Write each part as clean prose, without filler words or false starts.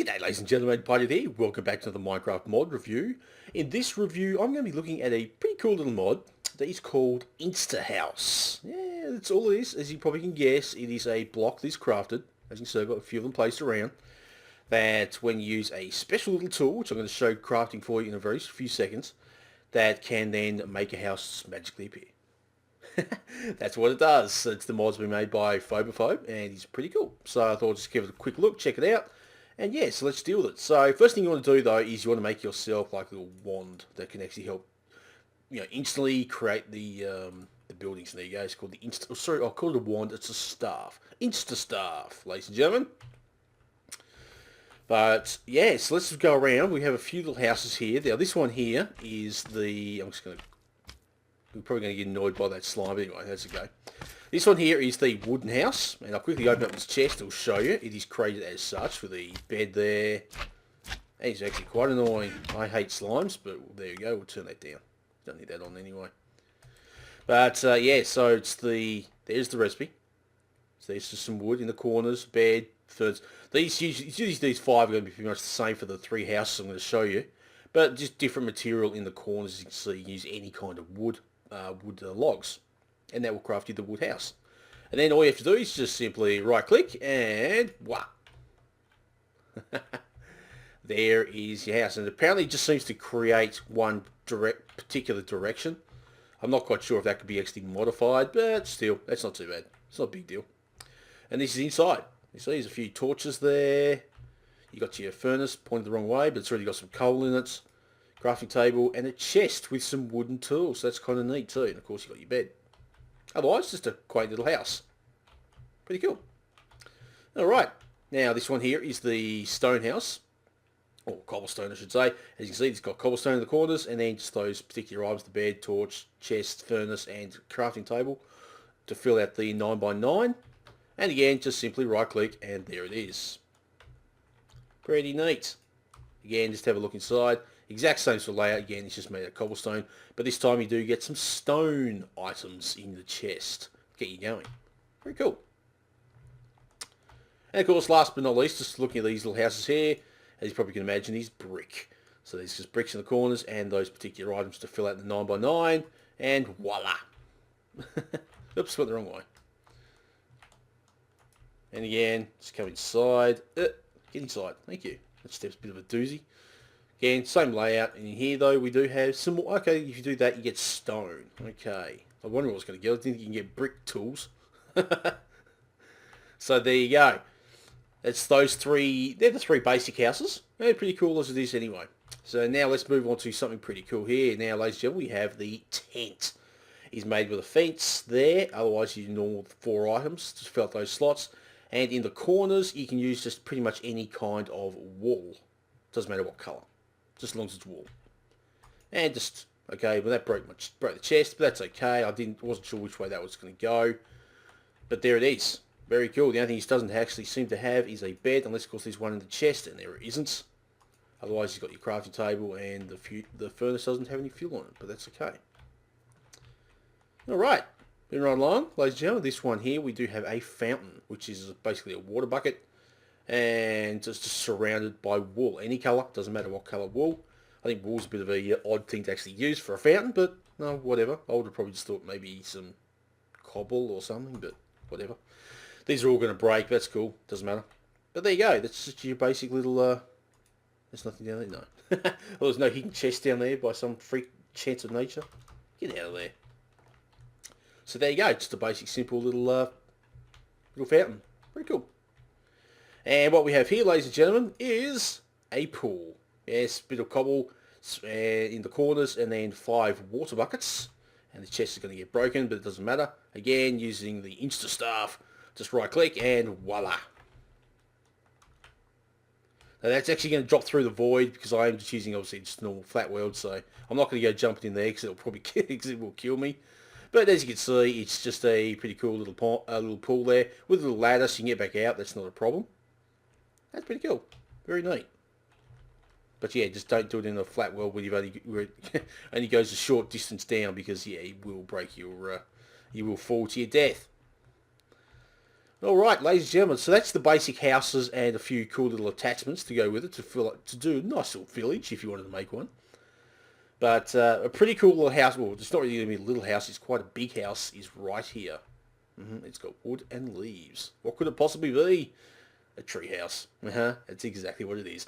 G'day ladies and gentlemen, Piedudeaus here. Welcome back to the Minecraft mod review. In this review, I'm going to be looking at a pretty cool little mod that is called Insta House. Yeah, that's all it is. As you probably can guess, it is a block that is crafted. As you can see, I've got a few of them placed around. That when you use a special little tool, which I'm going to show crafting for you in a very few seconds, that can then make a house magically appear. That's what it does. It's the mod's been made by Phobophobe, and it's pretty cool. So I thought I'd just give it a quick look, check it out. And yeah, so let's deal with it. So first thing you want to do though is you want to make yourself like a little wand that can actually help, instantly create the buildings. And there you go. It's called the Insta. Oh, sorry, I'll call it a wand. It's a staff. Insta staff, ladies and gentlemen. But yeah, so let's go around. We have a few little houses here. Now this one here is the. We're probably going to get annoyed by that slime. But anyway, how's it go? This one here is the wooden house, and I'll quickly open up this chest. It'll show you. It is created as such with the bed there. And it's actually quite annoying. I hate slimes, but there you go. We'll turn that down. Don't need that on anyway. But yeah, so it's there's the recipe. So there's just some wood in the corners, bed, thirds. These five are going to be pretty much the same for the three houses I'm going to show you, but just different material in the corners. As you can see, you can use any kind of wood logs. And that will craft you the wood house. And then all you have to do is just simply right click and wah. There is your house. And apparently it just seems to create one particular direction. I'm not quite sure if that could be actually modified, but still, that's not too bad. It's not a big deal. And this is inside. You see there's a few torches there. You got your furnace pointed the wrong way, but it's already got some coal in it. Crafting table and a chest with some wooden tools. So that's kind of neat too. And of course you got your bed. Otherwise, just a quaint little house. Pretty cool. Alright, now this one here is the stone house. Or cobblestone, I should say. As you can see, it's got cobblestone in the corners, and then just those particular items, the bed, torch, chest, furnace, and crafting table to fill out the 9x9. And again, just simply right-click, and there it is. Pretty neat. Again, just have a look inside. Exact same sort of layout. Again, it's just made out of cobblestone. But this time you do get some stone items in the chest. Get you going. Very cool. And of course, last but not least, just looking at these little houses here, as you probably can imagine, is brick. So there's just bricks in the corners and those particular items to fill out the 9x9. And voila. Oops, went the wrong way. And again, just come inside. Get inside. Thank you. That step's a bit of a doozy. Again, same layout. And in here, though, we do have some more. Okay, if you do that, you get stone. Okay. I wonder what I was going to get. I think you can get brick tools. So there you go. That's those three. They're the three basic houses. They're pretty cool as it is anyway. So now let's move on to something pretty cool here. Now, ladies and gentlemen, we have the tent. It's made with a fence there. Otherwise, you normal 4 items to fill out those slots. And in the corners, you can use just pretty much any kind of wool. Doesn't matter what colour. Just as long as it's wool. And just, okay, well that broke the chest, but that's okay. Wasn't sure which way that was going to go. But there it is. Very cool. The only thing it doesn't actually seem to have is a bed, unless of course there's one in the chest, and there isn't. Otherwise you've got your crafting table, and the furnace doesn't have any fuel on it, but that's okay. Alright, moving right along, ladies and gentlemen, this one here, we do have a fountain, which is basically a water bucket. And just surrounded by wool. Any colour, doesn't matter what colour wool. I think wool's a bit of a odd thing to actually use for a fountain, but no, whatever. I would have probably just thought maybe some cobble or something, but whatever. These are all going to break, that's cool, doesn't matter. But there you go, that's just your basic little, there's nothing down there, no. Well, there's no hidden chest down there by some freak chance of nature. Get out of there. So there you go, just a basic simple little fountain. Pretty cool. And what we have here, ladies and gentlemen, is a pool. Yes, a bit of cobble in the corners and then 5 water buckets. And the chest is going to get broken, but it doesn't matter. Again, using the Insta staff, just right click and voila. Now that's actually going to drop through the void because I am just using obviously just normal flat world. So I'm not going to go jumping in there because it'll probably it will kill me. But as you can see, it's just a pretty cool little pool there with a little ladder so you can get back out. That's not a problem. That's pretty cool. Very neat. But yeah, just don't do it in a flat world where it only goes a short distance down because yeah, it will break your, you will fall to your death. Alright, ladies and gentlemen, so that's the basic houses and a few cool little attachments to go with it to do a nice little village if you wanted to make one. But a pretty cool little house, well, it's not really going to be a little house, it's quite a big house, is right here. It's got wood and leaves. What could it possibly be? A treehouse. That's exactly what it is.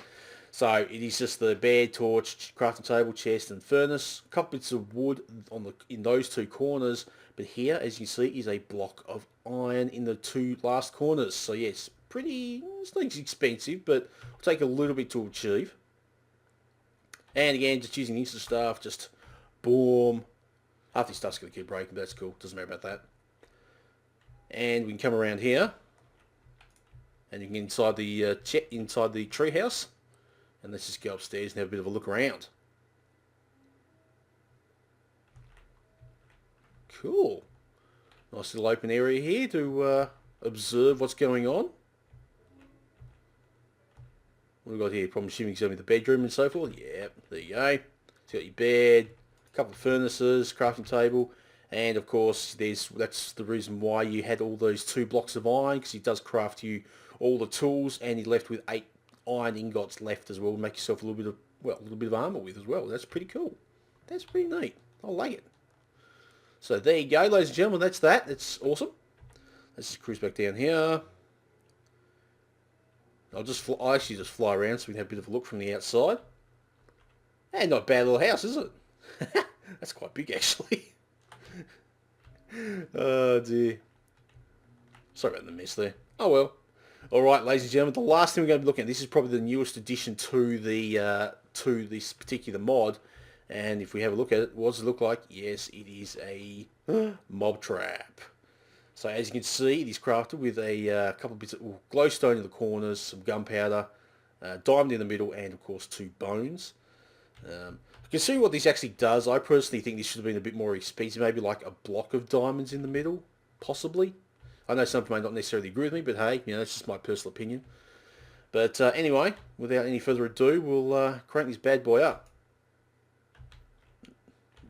So it is just the bed, torch, crafting table, chest and furnace. A couple bits of wood in those two corners. But here, as you see, is a block of iron in the two last corners. So yes, it's not expensive, but it'll take a little bit to achieve. And again, just using Insta stuff, just boom. Half this stuff's going to keep breaking, but that's cool. Doesn't matter about that. And we can come around here. And you can get inside the treehouse. And let's just go upstairs and have a bit of a look around. Cool. Nice little open area here to observe what's going on. What have we got here? Probably assuming it's going to be the bedroom and so forth. Yeah, there you go. It's got your bed, a couple of furnaces, crafting table, and of course that's the reason why you had all those 2 blocks of iron, because he does craft you all the tools, and you're left with 8 iron ingots left as well. Make yourself a little bit of armor with as well. That's pretty cool. That's pretty neat. I like it. So there you go, ladies and gentlemen. That's that. That's awesome. Let's just cruise back down here. I actually just fly around so we can have a bit of a look from the outside. And not a bad little house, is it? That's quite big, actually. Oh, dear. Sorry about the mess there. Oh, well. Alright, ladies and gentlemen, the last thing we're going to be looking at, this is probably the newest addition to this particular mod. And if we have a look at it, what does it look like? Yes, it is a mob trap. So as you can see, it is crafted with a couple of bits of glowstone in the corners, some gunpowder, diamond in the middle, and of course 2 bones. Considering what this actually does, I personally think this should have been a bit more expensive, maybe like a block of diamonds in the middle, possibly. I know some people may not necessarily agree with me, but hey, that's just my personal opinion. But anyway, without any further ado, we'll crank this bad boy up.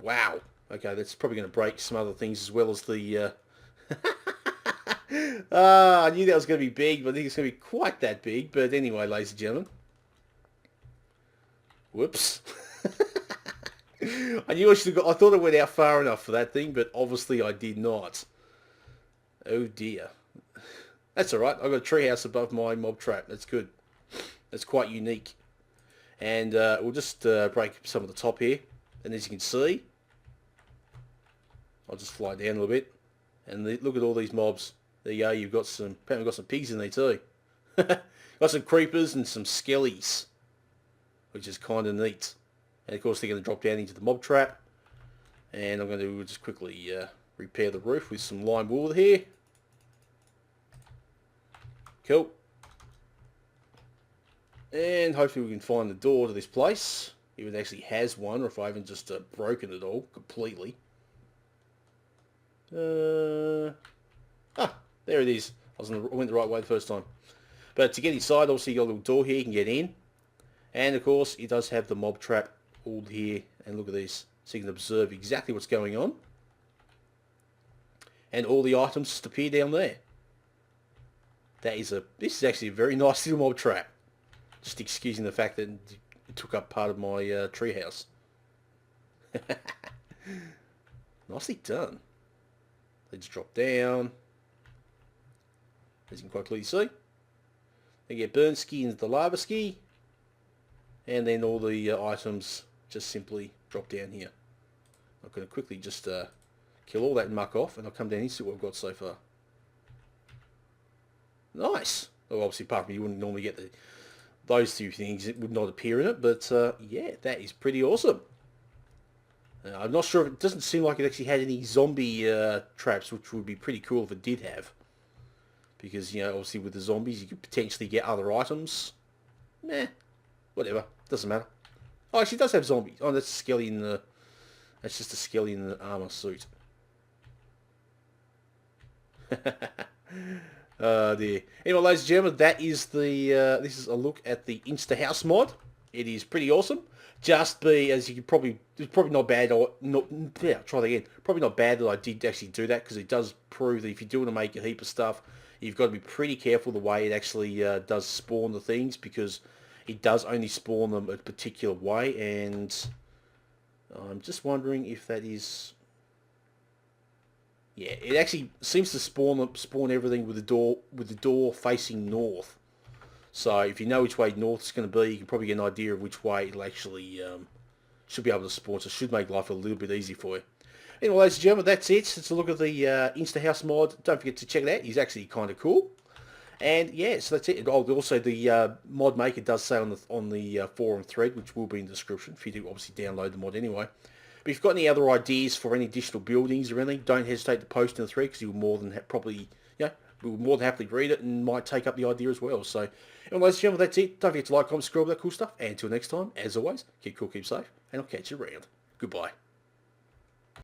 Wow. Okay, that's probably going to break some other things as well as the... I knew that was going to be big, but I think it's going to be quite that big. But anyway, ladies and gentlemen. Whoops. I knew I should have got... I thought I went out far enough for that thing, but obviously I did not. Oh dear. That's alright. I've got a treehouse above my mob trap. That's good. That's quite unique. And we'll just break some of the top here. And as you can see, I'll just fly down a little bit. And look at all these mobs. There you go. Apparently got some pigs in there too. Got some creepers and some skellies, which is kind of neat. And of course they're going to drop down into the mob trap. And I'm going to just quickly repair the roof with some lime wool here. Cool. And hopefully we can find the door to this place. If it actually has one, or if I haven't just broken it all completely. There it is. I went the right way the first time. But to get inside, obviously you got a little door here, you can get in. And of course, it does have the mob trap all here. And look at this. So you can observe exactly what's going on. And all the items just appear down there. This is actually a very nice little mob trap. Just excusing the fact that it took up part of my treehouse. Nicely done. They just drop down. As you can quite clearly see. They get burn ski into the lava ski. And then all the items just simply drop down here. I'm going to quickly just kill all that muck off, and I'll come down and see what I've got so far. Nice. Well, obviously, apart from you wouldn't normally get those 2 things, it would not appear in it, but yeah, that is pretty awesome. I'm not sure if it doesn't seem like it actually had any zombie traps, which would be pretty cool if it did have. Because, obviously with the zombies, you could potentially get other items. Meh. Whatever. Doesn't matter. Oh, actually, it does have zombies. Oh, that's a skelly in the... That's just a skelly in the armor suit. Oh dear. Anyway, ladies and gentlemen, that is this is a look at the Insta House mod. It is pretty awesome. As you can it's probably not bad, try that again. Probably not bad that I did actually do that, because it does prove that if you do want to make a heap of stuff, You've got to be pretty careful the way it actually does spawn the things, because it does only spawn them a particular way, and I'm just wondering if that is... Yeah, it actually seems to spawn everything with the door facing north. So if you know which way north is going to be, you can probably get an idea of which way it'll actually should be able to spawn. So it should make life a little bit easier for you. Anyway, ladies and gentlemen, that's it. It's a look at the Insta House mod. Don't forget to check it out. He's actually kind of cool. And yeah, so that's it. Also, the mod maker does say on the forum thread, which will be in the description, for you to obviously download the mod anyway. But if you've got any other ideas for any additional buildings or anything, don't hesitate to post in the thread, because you'll more than we'll more than happily read it and might take up the idea as well. So, anyway, ladies and gentlemen, that's it. Don't forget to like, comment, subscribe, all that cool stuff. And until next time, as always, keep cool, keep safe, and I'll catch you around. Goodbye.